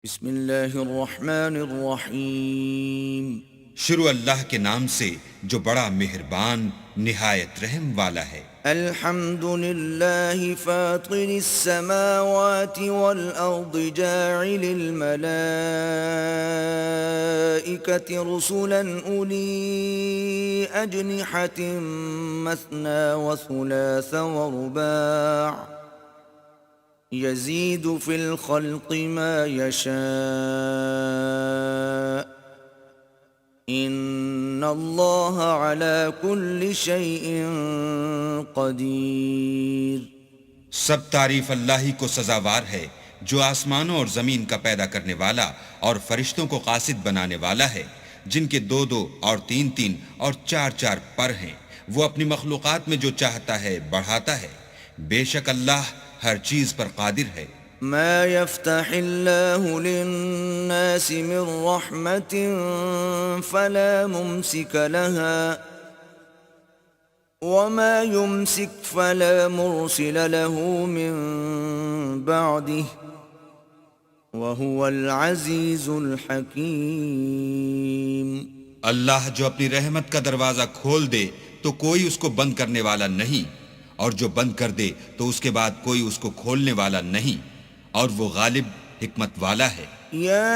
بسم اللہ الرحمن الرحیم شروع اللہ کے نام سے جو بڑا مہربان نہایت رحم والا ہے۔ الحمد للہ فاطر السماوات والارض جاعل الملائکة رسلا اولی اجنحة مثنى وثلاث ورباع يزيد في الخلق ما يشاء ان اللہ على كل شيء قدیر۔ سب تعریف اللہ ہی کو سزاوار ہے جو آسمانوں اور زمین کا پیدا کرنے والا اور فرشتوں کو قاصد بنانے والا ہے، جن کے دو دو اور تین تین اور چار چار پر ہیں۔ وہ اپنی مخلوقات میں جو چاہتا ہے بڑھاتا ہے، بے شک اللہ ہر چیز پر قادر ہے۔ ما يفتح الله للناس من رحمة فلا ممسك لها وما يمسك فلا مرسل له من بعده وهو العزيز الحكيم۔ اللہ جو اپنی رحمت کا دروازہ کھول دے تو کوئی اس کو بند کرنے والا نہیں، اور جو بند کر دے تو اس کے بعد کوئی اس کو کھولنے والا نہیں، اور وہ غالب حکمت والا ہے۔ يا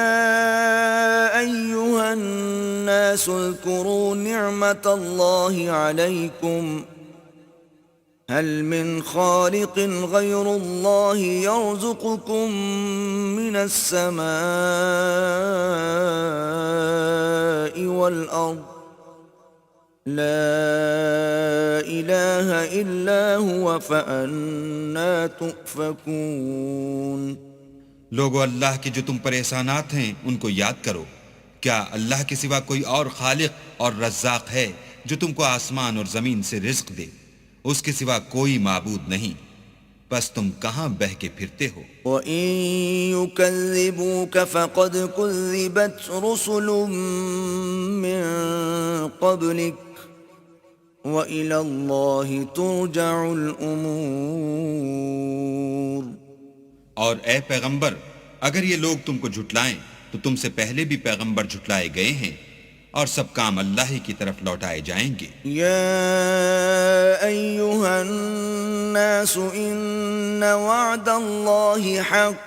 أيها الناس اذكروا نعمة الله عليكم هل من خالق غير الله يرزقكم من السماء والأرض لا إله إلا هو فأنا تؤفكون۔ لوگو، اللہ کے جو تم پر احسانات ہیں ان کو یاد کرو۔ کیا اللہ کے سوا کوئی اور خالق اور رزاق ہے جو تم کو آسمان اور زمین سے رزق دے؟ اس کے سوا کوئی معبود نہیں، بس تم کہاں بہہ کے پھرتے ہو؟ وَإِن يُكَذِّبُوكَ فَقَدْ كُذِّبَتْ رُسُلٌ مِّن قَبْلِكَ وَإِلَى اللَّهِ تُرْجَعُ الْأُمُورُ۔ اور اے پیغمبر، اگر یہ لوگ تم کو جھٹلائیں تو تم سے پہلے بھی پیغمبر جھٹلائے گئے ہیں، اور سب کام اللہ ہی کی طرف لوٹائے جائیں گے۔ یا ایہا الناس ان وعد اللہ حق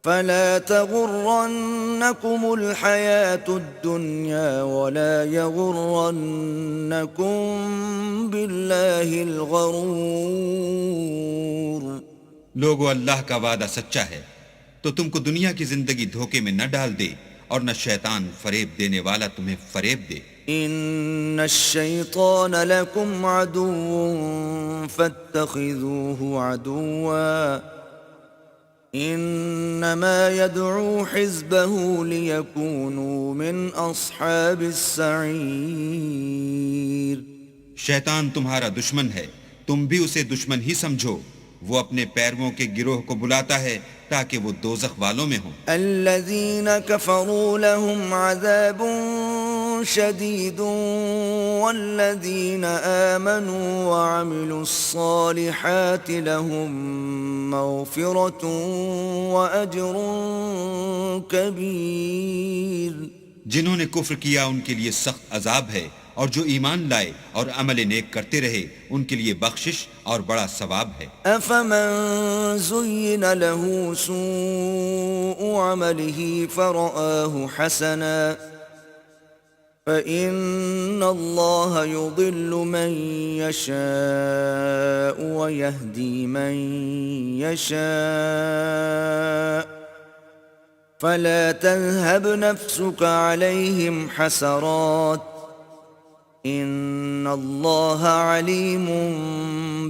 فلا تغرنکم الحیاة الدنیا ولا یغرنکم باللہ الغرور۔ لوگو، اللہ کا وعدہ سچا ہے، تو تم کو دنیا کی زندگی دھوکے میں نہ ڈال دے، اور نہ شیطان فریب دینے والا تمہیں فریب دے۔ ان الشیطان لکم عدو فاتخذوه عدوا انما يدعو حزبه ليكونوا من اصحاب السعیر۔ شیطان تمہارا دشمن ہے، تم بھی اسے دشمن ہی سمجھو۔ وہ اپنے پیرووں کے گروہ کو بلاتا ہے تاکہ وہ دوزخ والوں میں ہوں۔ الذین کفروا لهم عذاب شدید والذین آمنوا وعملوا الصالحات لهم مغفرة وأجر کبیر۔ جنہوں نے کفر کیا ان کے لیے سخت عذاب ہے، اور جو ایمان لائے اور عمل نیک کرتے رہے ان کے لیے بخشش اور بڑا ثواب ہے۔ افمن زین له سوء عمله فرآه حسنا فإن الله يضل من يشاء ويهدي من يشاء فلا تذهب نفسك عليهم حسرات ان اللہ علیم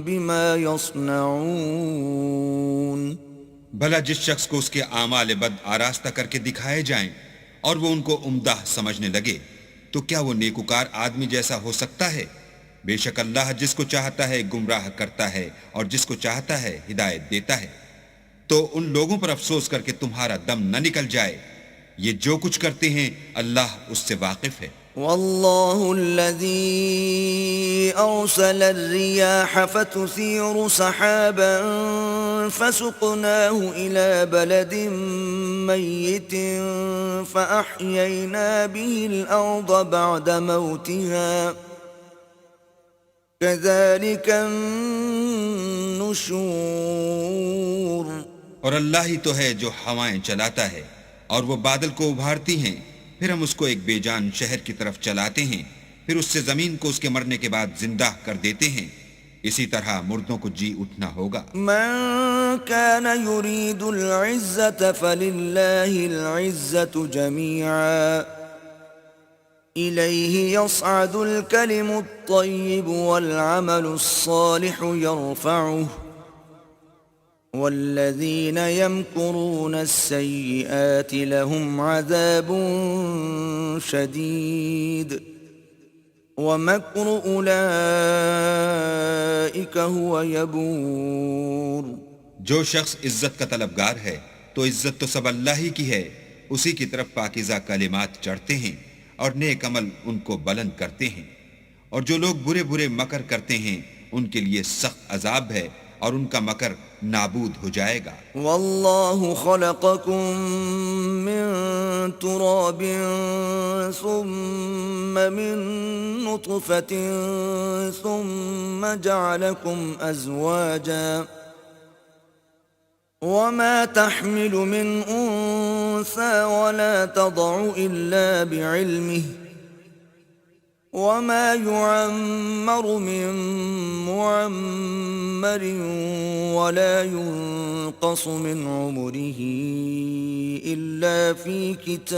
بما یصنعون۔ بھلا جس شخص کو اس کے اعمال بد آراستہ کر کے دکھائے جائیں اور وہ ان کو عمدہ سمجھنے لگے، تو کیا وہ نیکوکار آدمی جیسا ہو سکتا ہے؟ بے شک اللہ جس کو چاہتا ہے گمراہ کرتا ہے، اور جس کو چاہتا ہے ہدایت دیتا ہے۔ تو ان لوگوں پر افسوس کر کے تمہارا دم نہ نکل جائے، یہ جو کچھ کرتے ہیں اللہ اس سے واقف ہے۔ والله الذي أرسل الرياح فتثير سحابا فسقناه إلى بلد ميت فأحيينا به الأرض بعد موتها كذلك النشور. اور اللہ ہی تو ہے جو ہوائیں چلاتا ہے اور وہ بادل کو ابھارتی ہیں، پھر ہم اس کو ایک بے جان شہر کی طرف چلاتے ہیں، پھر اس سے زمین کو اس کے مرنے کے بعد زندہ کر دیتے ہیں. اسی طرح مردوں کو جی اٹھنا ہوگا. من كان يريد العزة فلله العزة جميعا إليه يصعد الكلم الطيب والعمل الصالح يرفعه والذين يمكرون السيئات لهم عذاب شديد ومكر أولئك هو يبور. جو شخص عزت کا طلبگار ہے تو عزت تو سب اللہ ہی کی ہے، اسی کی طرف پاکیزہ کلمات چڑھتے ہیں اور نیک عمل ان کو بلند کرتے ہیں، اور جو لوگ برے برے مکر کرتے ہیں ان کے لیے سخت عذاب ہے اور ان کا مکر نابود ہو جائے گا. والله خلقكم من تراب ثم من نطفة ثم جعلكم أزواجا وما تحمل من أنثى ولا تضع إلا بعلمه وما يعمر من معمر ولا ينقص من عمره إلا في كتاب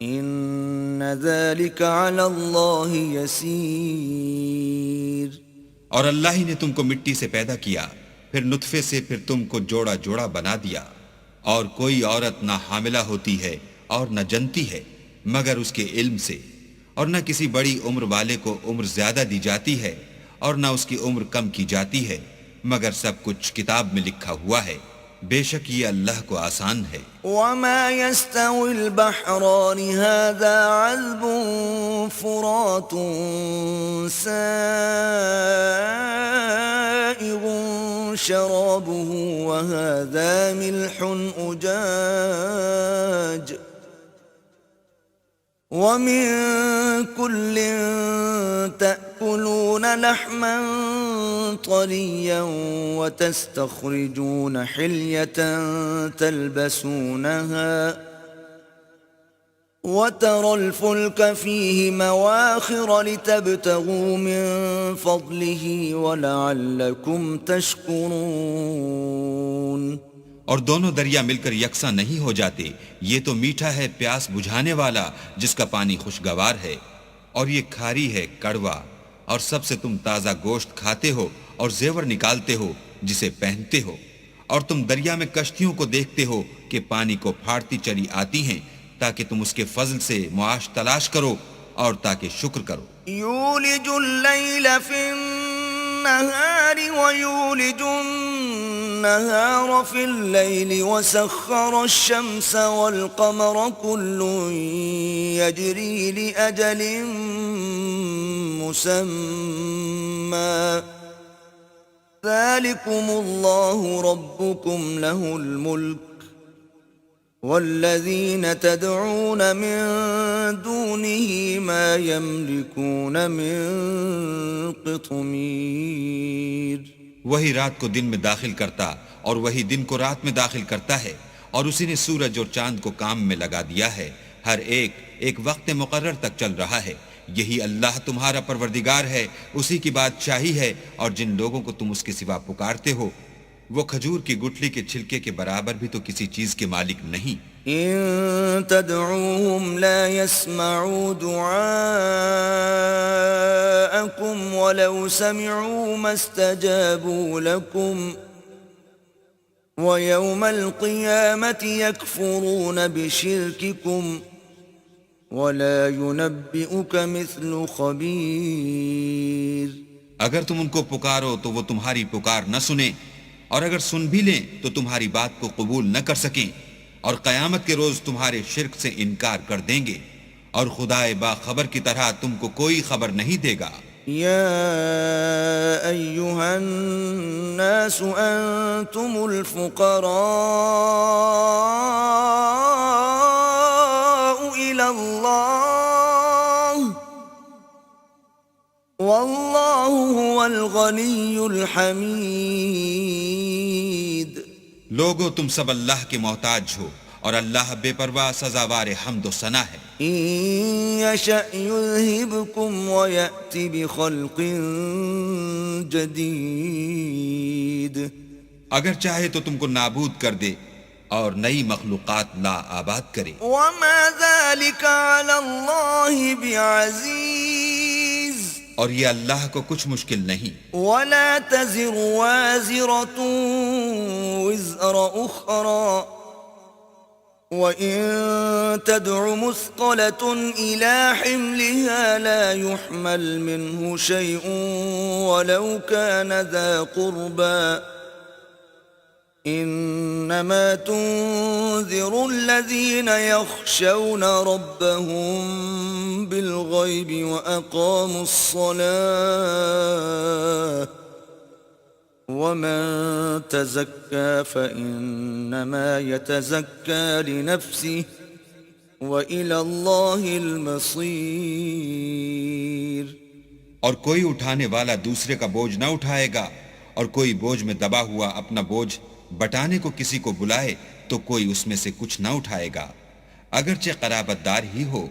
إن ذلك على الله يسير. اور اللہ ہی نے تم کو مٹی سے پیدا کیا، پھر نطفے سے، پھر تم کو جوڑا جوڑا بنا دیا، اور کوئی عورت نہ حاملہ ہوتی ہے اور نہ جنتی ہے مگر اس کے علم سے، اور نہ کسی بڑی عمر والے کو عمر زیادہ دی جاتی ہے اور نہ اس کی عمر کم کی جاتی ہے مگر سب کچھ کتاب میں لکھا ہوا ہے. بے شک یہ اللہ کو آسان ہے. وما يستوي البحران هذا عذب فرات سائغ شرابه وهذا ملح أجاج ومن كل تأكلون لحما طريا وتستخرجون حلية تلبسونها وترى الفلك فيه مواخر لتبتغوا من فضله ولعلكم تشكرون. اور دونوں دریا مل کر یکساں نہیں ہو جاتے، یہ تو میٹھا ہے پیاس بجھانے والا جس کا پانی خوشگوار ہے، اور یہ کھاری ہے کڑوا، اور سب سے تم تازہ گوشت کھاتے ہو اور زیور نکالتے ہو جسے پہنتے ہو، اور تم دریا میں کشتیوں کو دیکھتے ہو کہ پانی کو پھاڑتی چلی آتی ہیں تاکہ تم اس کے فضل سے معاش تلاش کرو اور تاکہ شکر کرو. يولج الليل في النهار ويولج النهار في الليل وسخر الشمس والقمر كل يجري لأجل مسمى ذلكم الله ربكم له الملك والذين تدعون من دونه ما يملكون من قطمير. وہی رات کو دن میں داخل کرتا اور وہی دن کو رات میں داخل کرتا ہے، اور اسی نے سورج اور چاند کو کام میں لگا دیا ہے، ہر ایک ایک وقت مقرر تک چل رہا ہے. یہی اللہ تمہارا پروردگار ہے، اسی کی بادشاہی ہے، اور جن لوگوں کو تم اس کے سوا پکارتے ہو وہ کھجور کی گٹھلی کے چھلکے کے برابر بھی تو کسی چیز کے مالک نہیں. إن تدعوهم لا يسمعوا دعاءكم ولو سمعوا ما استجابوا لكم ويوم القيامة يكفرون بشرككم ولا ينبئك مثل خبير. اگر تم ان کو پکارو تو وہ تمہاری پکار نہ سنیں، اور اگر سن بھی لیں تو تمہاری بات کو قبول نہ کر سکیں، اور قیامت کے روز تمہارے شرک سے انکار کر دیں گے، اور خدائے باخبر کی طرح تم کو کوئی خبر نہیں دے گا۔ يا أيها الناس أنتم الفقراء إلى الله والله هو الغني الحميد۔ لوگو تم سب اللہ کے محتاج ہو، اور اللہ بے پرواہ سزاوار حمد و ثنا ہے۔ إن يشأ يذهبكم ويأت بخلق جديد۔ اگر چاہے تو تم کو نابود کر دے اور نئی مخلوقات لا آباد کرے۔ وما ذلك على الله بعزيز۔ اور یہ اللہ کو کچھ مشکل نہیں۔ ولا تزر وازرة وزر أخرى وإن تدع مثقلة إلى حملها لا يحمل منه شيء ولو كان ذا قربى إنما تنذر الذين يخشون ربهم بالغيب وأقاموا الصلاة ومن تزكى فإنما يتزكى لنفسه وإلى الله المصير۔ اور کوئی اٹھانے والا دوسرے کا بوجھ نہ اٹھائے گا، اور کوئی بوجھ میں دبا ہوا اپنا بوجھ بٹانے کو کسی کو بلائے تو کوئی اس میں سے کچھ نہ اٹھائے گا، اگرچہ قرابت دار ہی ہو۔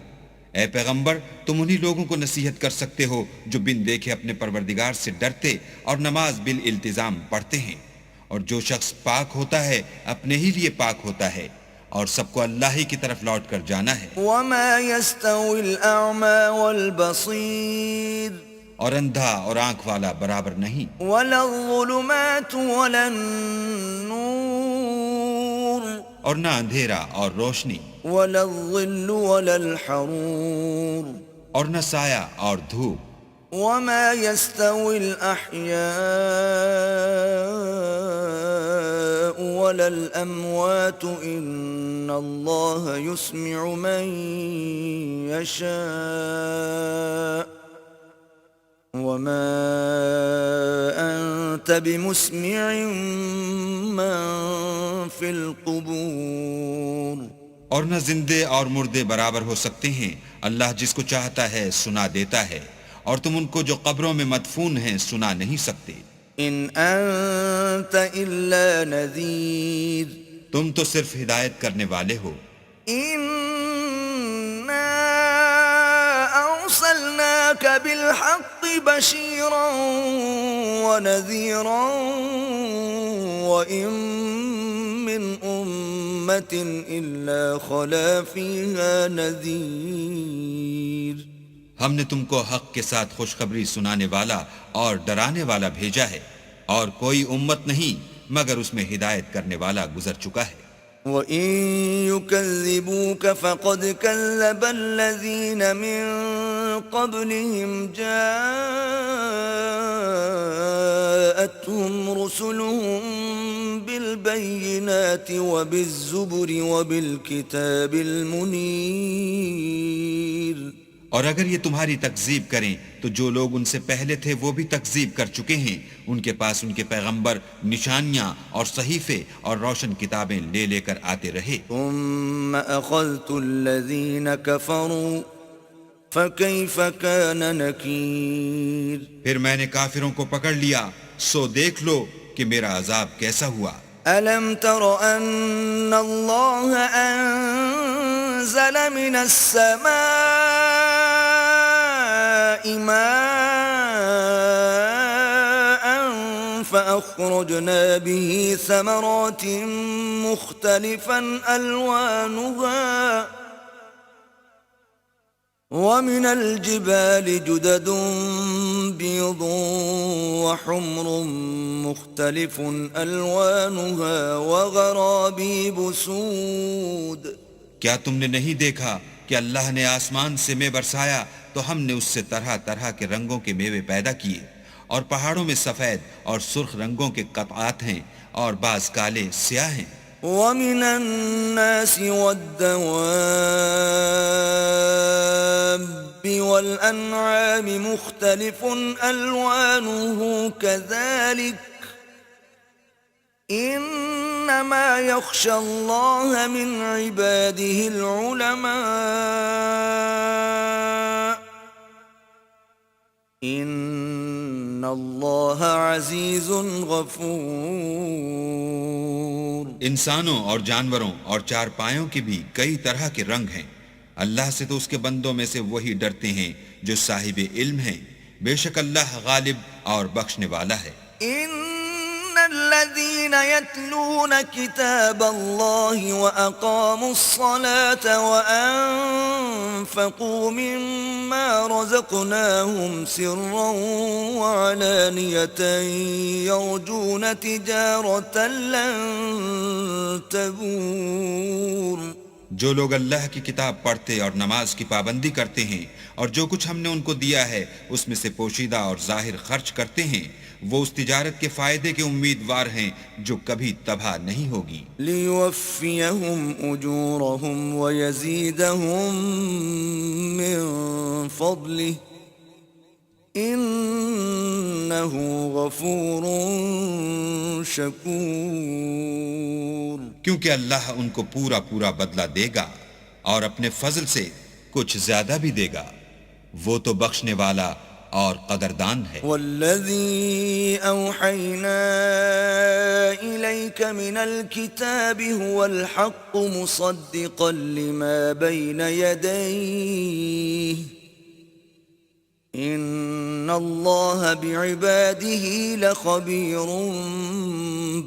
اے پیغمبر، تم انہی لوگوں کو نصیحت کر سکتے ہو جو بن دیکھے اپنے پروردگار سے ڈرتے اور نماز بالالتزام پڑھتے ہیں، اور جو شخص پاک ہوتا ہے اپنے ہی لیے پاک ہوتا ہے، اور سب کو اللہ ہی کی طرف لوٹ کر جانا ہے۔ وما يستوي الأعمى والبصير اور اندھا اور آنکھ والا برابر نہیں، ولا الظلمات ولا النور اور نہ اندھیرا اور روشنی، ولا الظل ولا الحرور اور نہ سایہ اور دھوپ۔ وما يستوي الأحياء ولا الأموات إن الله يسمع من يشاء وما أنت بمسمع من في القبور۔ اور نہ زندے اور مردے برابر ہو سکتے ہیں، اللہ جس کو چاہتا ہے سنا دیتا ہے، اور تم ان کو جو قبروں میں مدفون ہیں سنا نہیں سکتے۔ إن أنت إلا نذير۔ تم تو صرف ہدایت کرنے والے ہو۔ إنا أرسلناك بالحق بشيرا ونذيرا وإن من أمة إلا خلا فيها نذير۔ ہم نے تم کو حق کے ساتھ خوشخبری سنانے والا اور ڈرانے والا بھیجا ہے، اور کوئی امت نہیں مگر اس میں ہدایت کرنے والا گزر چکا ہے۔ وَإِن يُكَذِّبُوكَ فَقَدْ كَذَّبَ الَّذِينَ مِن قَبْلِهِمْ جَاءَتْهُمْ رُسُلُهُم بِالْبَيِّنَاتِ وَبِالزُّبُرِ وَبِالْكِتَابِ الْمُنِيرِ۔ اور اگر یہ تمہاری تکذیب کریں تو جو لوگ ان سے پہلے تھے وہ بھی تکذیب کر چکے ہیں، ان کے پاس ان کے پیغمبر نشانیاں اور صحیفے اور روشن کتابیں لے لے کر آتے رہے۔ ثم أخذت الذين كفروا فكيف كان نكير۔ پھر میں نے کافروں کو پکڑ لیا، سو دیکھ لو کہ میرا عذاب کیسا ہوا۔ ألم تر أن الله أنزل من السماء ماء فأخرجنا به ثمرات مختلفا ألوانها ومن الجبال جدد بيض وحمر مختلف ألوانها وغرابيب سود۔ کیا تم نے نہیں دیکھا کہ اللہ نے آسمان سے مے برسایا تو ہم نے اس سے طرح طرح کے رنگوں کے میوے پیدا کیے، اور پہاڑوں میں سفید اور سرخ رنگوں کے قطعات ہیں اور بعض کالے سیاہ ہیں۔ ومن الناس والدواب والأنعام مختلف ألوانه كذلك إنما يخشى الله من عباده العلماء إن الله عزيز غفور. انسانوں اور جانوروں اور چارپایوں کے بھی کئی طرح کے رنگ ہیں. اللہ سے تو اس کے بندوں میں سے وہی ڈرتے ہیں جو صاحب علم ہیں. بے شک اللہ غالب اور بخشنے والا ہے. إن الذين يتلون كتاب الله وأقاموا الصلاة وأنفقوا مما رزقناهم سرا وعلانية يرجون تجارة لن تبور. جو لوگ اللہ کی کتاب پڑھتے اور نماز کی پابندی کرتے ہیں اور جو کچھ ہم نے ان کو دیا ہے اس میں سے پوشیدہ اور ظاہر خرچ کرتے ہیں وہ اس تجارت کے فائدے کے امیدوار ہیں جو کبھی تباہ نہیں ہوگی. لِيُوَفِّيَهُمْ أُجُورَهُمْ وَيَزِيدَهُمْ مِنْ فَضْلِهِ إِنَّهُ غَفُورٌ شَكُورٌ. کیونکہ اللہ ان کو پورا پورا بدلہ دے گا اور اپنے فضل سے کچھ زیادہ بھی دے گا. وہ تو بخشنے والا اور قدردان ہے. والذی اوحینا الیک من الكتاب هو الحق مصدقا لما بین یدیہ ان اللہ بعباده لخبیر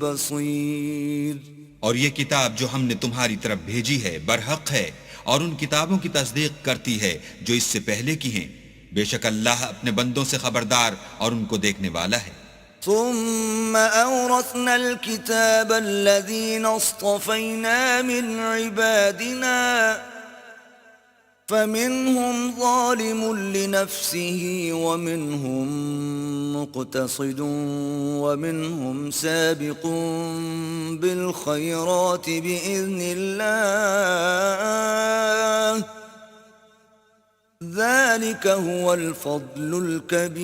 بصیر. اور یہ کتاب جو ہم نے تمہاری طرف بھیجی ہے برحق ہے اور ان کتابوں کی تصدیق کرتی ہے جو اس سے پہلے کی ہیں. بے شک اللہ اپنے بندوں سے خبردار اور ان کو دیکھنے والا ہے. ثم أورثنا الكتاب الذين اصطفينا من عبادنا فمنهم ظالم لنفسه ومنهم مقتصد ومنهم سابق بالخيرات بإذن الله ذلك هو الفضل الكبير.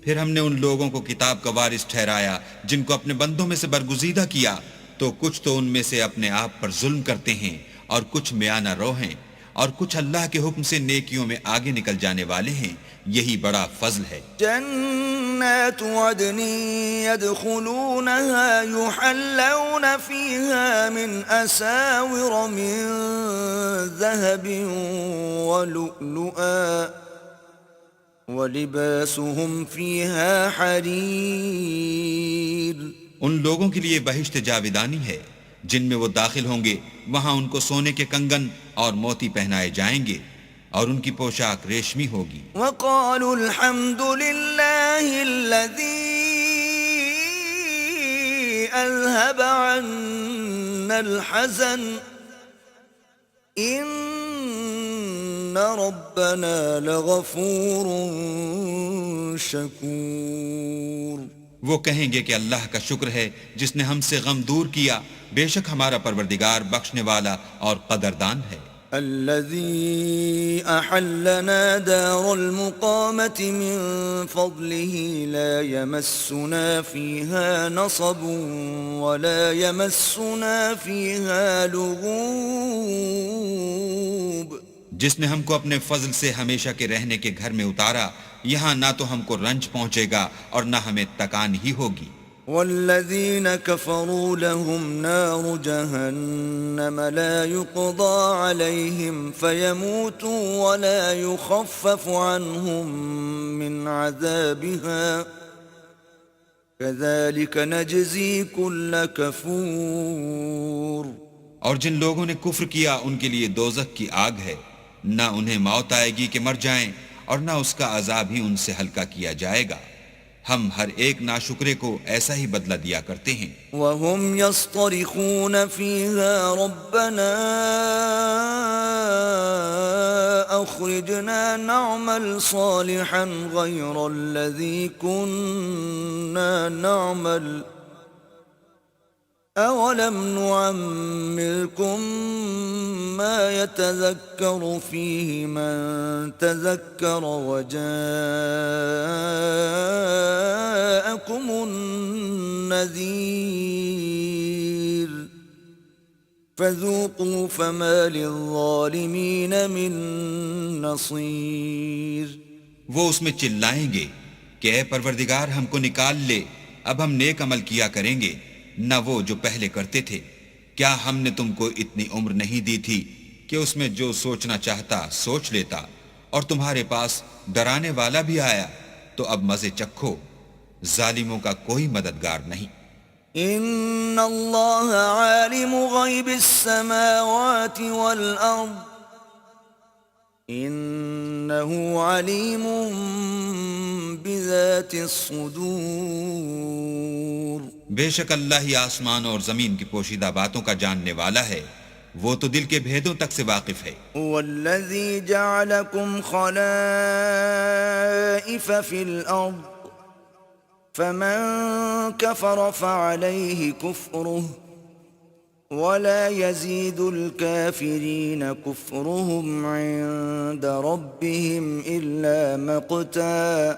پھر ہم نے ان لوگوں کو کتاب کا وارث ٹھہرایا جن کو اپنے بندوں میں سے برگزیدہ کیا تو کچھ تو ان میں سے اپنے آپ پر ظلم کرتے ہیں اور کچھ میانہ رو ہیں اور کچھ اللہ کے حکم سے نیکیوں میں آگے نکل جانے والے ہیں. یہی بڑا فضل ہے. جنات عدن يدخلونها يحلون فيها من أساور من ذهب ولؤلؤا ولباسهم فيها حرير. ان لوگوں کے لیے بہشت جاودانی ہے جن میں وہ داخل ہوں گے. وہاں ان کو سونے کے کنگن اور موتی پہنائے جائیں گے اور ان کی پوشاک ریشمی ہوگی. وقالوا الحمد لله الذي أذهب عنا الحزن إن ربنا لغفور شكور. وہ کہیں گے کہ اللہ کا شکر ہے جس نے ہم سے غم دور کیا. بے شک ہمارا پروردگار بخشنے والا اور قدردان ہے. الذي أحلنا دار المقامة من فضله لا يمسنا فيها نصب ولا يمسنا فيها لغوب. جس نے ہم کو اپنے فضل سے ہمیشہ کے رہنے کے گھر میں اتارا یہاں نہ تو ہم کو رنج پہنچے گا اور نہ ہمیں تکان ہی ہوگی. والذين كفروا لهم نار جهنم لا يقضى عليهم فيموتوا ولا يخفف عنهم من عذابها كذلك نجزي كل كفور. اور جن لوگوں نے کفر کیا ان کے لیے دوزخ کی آگ ہے. نہ انہیں موت آئے گی کہ مر جائیں اور نہ اس کا عذاب ہی ان سے ہلکا کیا جائے گا. ہم ہر ایک ناشکرے کو ایسا ہی بدلہ دیا کرتے ہیں. وَهُمْ يَصْطَرِخُونَ فِيهَا رَبَّنَا أَخْرِجْنَا نَعْمَلْ صَالِحًا غَيْرَ الَّذِي كُنَّا نَعْمَلْ أولم نعمركم ما يتذكر فيه من تذكر وجاءكم النذير فذوقوا فما للظالمين من نصير. وہ اس میں چلائیں گے کہ اے پروردگار ہم کو نکال لے، اب ہم نیک عمل کیا کریں گے نہ وہ جو پہلے کرتے تھے. کیا ہم نے تم کو اتنی عمر نہیں دی تھی کہ اس میں جو سوچنا چاہتا سوچ لیتا، اور تمہارے پاس ڈرانے والا بھی آیا؟ تو اب مزے چکھو، ظالموں کا کوئی مددگار نہیں. ان اللہ عالم غیب السماوات والارض انه علیم بذات الصدور. بے شک اللہ ہی آسمان اور زمین کی پوشیدہ باتوں کا جاننے والا ہے، وہ تو دل کے بھیدوں تک سے واقف ہے. والذی جعلکم خلائف فی الارض فمن كفر فعليه كفره ولا يزيد الكافرين كفرهم عند ربهم إلا مقتا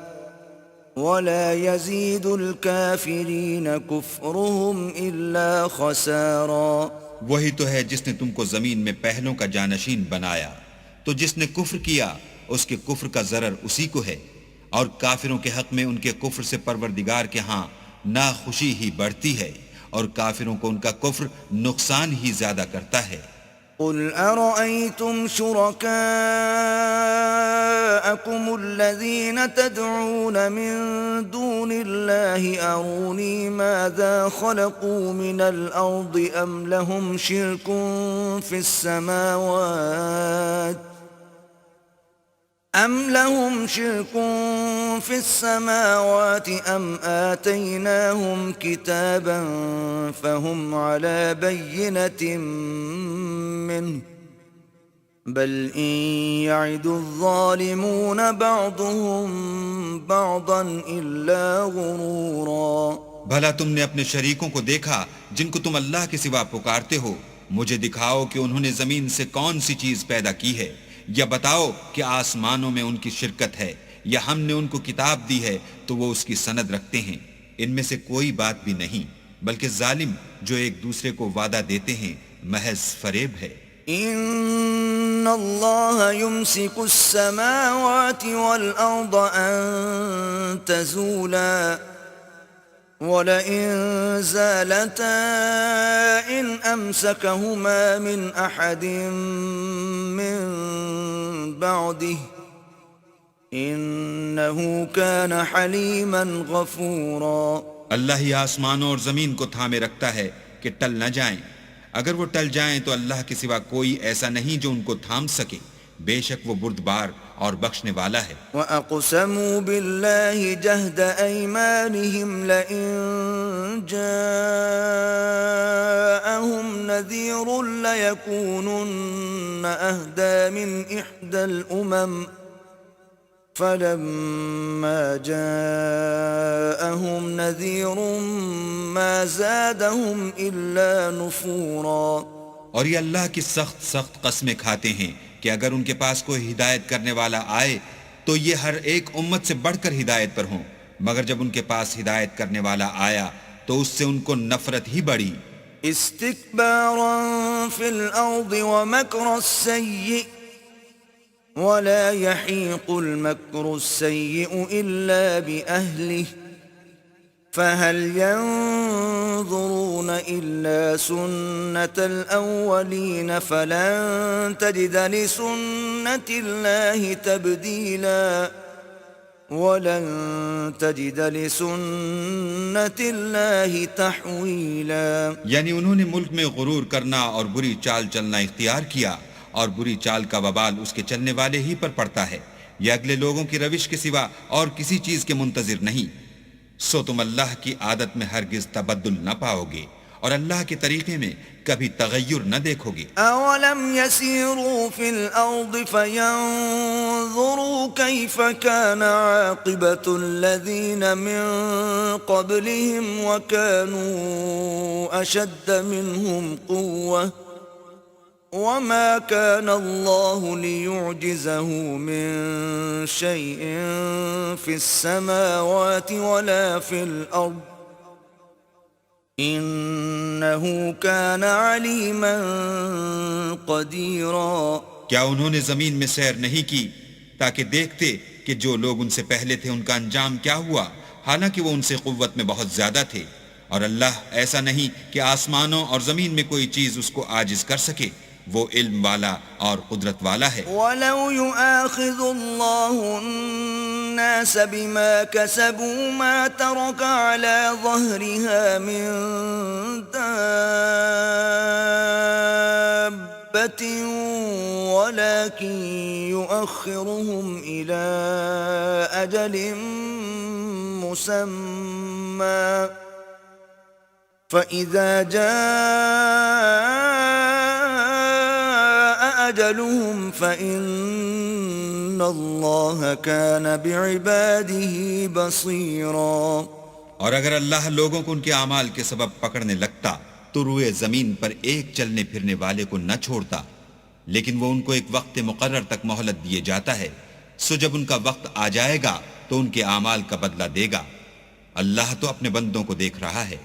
ولا يزيد الكافرين كفرهم إلا خسارا. وہی تو ہے جس نے تم کو زمین میں پہلوں کا جانشین بنایا، تو جس نے کفر کیا اس کے کفر کا ضرر اسی کو ہے، اور کافروں کے حق میں ان کے کفر سے پروردگار کے ہاں ناخوشی ہی بڑھتی ہے، اور کافروں کو ان کا کفر نقصان ہی زیادہ کرتا ہے. قل أرأيتم شركاءكم الذين تدعون من دون الله أروني ماذا خلقوا من الأرض أم لهم شرك في السماوات أم آتيناهم كتابا فهم على بينة منه بل إن يعد الظالمون بعضهم بعضا إلا غرورا. بھلا تم نے اپنے شریکوں کو دیکھا جن کو تم اللہ کے سوا پکارتے ہو؟ مجھے دکھاؤ کہ انہوں نے زمین سے کون سی چیز پیدا کی ہے، یا بتاؤ کہ آسمانوں میں ان کی شرکت ہے، یا ہم نے ان کو کتاب دی ہے تو وہ اس کی سند رکھتے ہیں. ان میں سے کوئی بات بھی نہیں، بلکہ ظالم جو ایک دوسرے کو وعدہ دیتے ہیں محض فریب ہے. ان اللہ یمسک السماوات والارض ان تزولا وَلَئِن زَالَتَا إِنْ أَمْسَكَهُمَا مِنْ أَحَدٍ مِّن بَعْدِهِ إِنَّهُ كَانَ حَلِيمًا غَفُورًا. اللہ ہی آسمانوں اور زمین کو تھامے رکھتا ہے کہ ٹل نہ جائیں، اگر وہ ٹل جائیں تو اللہ کے سوا کوئی ایسا نہیں جو ان کو تھام سکے، بے شک وہ بردبار اور بخشنے والا ہے. وَأَقْسَمُوا بِاللَّهِ جَهْدَ أَيْمَانِهِمْ لَئِن جَاءَهُمْ نَذِيرٌ لَيَكُونُنَّ أَهْدَى مِنْ إِحْدَى الْأُمَمِ فَلَمَّا جَاءَهُمْ نَذِيرٌ مَا زَادَهُمْ إِلَّا نُفُورًا. اور یہ اللہ کی سخت قسمیں کھاتے ہیں کہ اگر ان کے پاس کوئی ہدایت کرنے والا آئے تو یہ ہر ایک امت سے بڑھ کر ہدایت پر ہوں، مگر جب ان کے پاس ہدایت کرنے والا آیا تو اس سے ان کو نفرت ہی بڑھی. استکبارا فی الارض ومکر السیئ ولا يحيق المكر السيء إلا بأهله فهل ينظرون إلا سنة الأولين فلن تجد لسنة الله تبديلا ولن تجد لسنة الله تحويلا. یعنی انہوں نے ملک میں غرور کرنا اور بری چال چلنا اختیار کیا، اور بری چال کا وبال اس کے چلنے والے ہی پر پڑتا ہے، یہ اگلے لوگوں کی روش کے سوا اور کسی چیز کے منتظر نہیں. سو تم اللہ کی عادت میں ہرگز تبدل نہ پاؤ گے، اور اللہ کے طریقے میں کبھی تغیر نہ دیکھو گے۔ أولم يسيروا في الأرض فينظروا كيف كان عاقبة الذين من قبلهم وكانوا أشد منهم قوة وما كان الله ليعجزه من شيء في السماوات ولا في الأرض إنه كان عليما قديرا۔ کیا انہوں نے زمین میں سیر نہیں کی تاکہ دیکھتے کہ جو لوگ ان سے پہلے تھے ان کا انجام کیا ہوا، حالانکہ وہ ان سے قوت میں بہت زیادہ تھے، اور اللہ ایسا نہیں کہ آسمانوں اور زمین میں کوئی چیز اس کو عاجز کر سکے، وہ علم والا اور قدرت والا ہے۔ وَلَوْ يُؤَاخِذُ اللَّهُ النَّاسَ بِمَا كَسَبُوا مَا تَرَكَ عَلَى ظَهْرِهَا مِن دَابَّةٍ وَلَكِن يُؤَخِّرُهُمْ إِلَى أَجَلٍ مُّسَمًّى فَإِذَا جَاءَ أَجَلُهُمْ فَإِنَّ اللَّهَ كَانَ بِعِبَادِهِ بَصِيرًا۔ اور اگر اللہ لوگوں کو ان کے اعمال کے سبب پکڑنے لگتا تو روئے زمین پر ایک چلنے پھرنے والے کو نہ چھوڑتا، لیکن وہ ان کو ایک وقت مقرر تک مہلت دیے جاتا ہے، سو جب ان کا وقت آ جائے گا تو ان کے اعمال کا بدلہ دے گا۔ اللہ تو اپنے بندوں کو دیکھ رہا ہے۔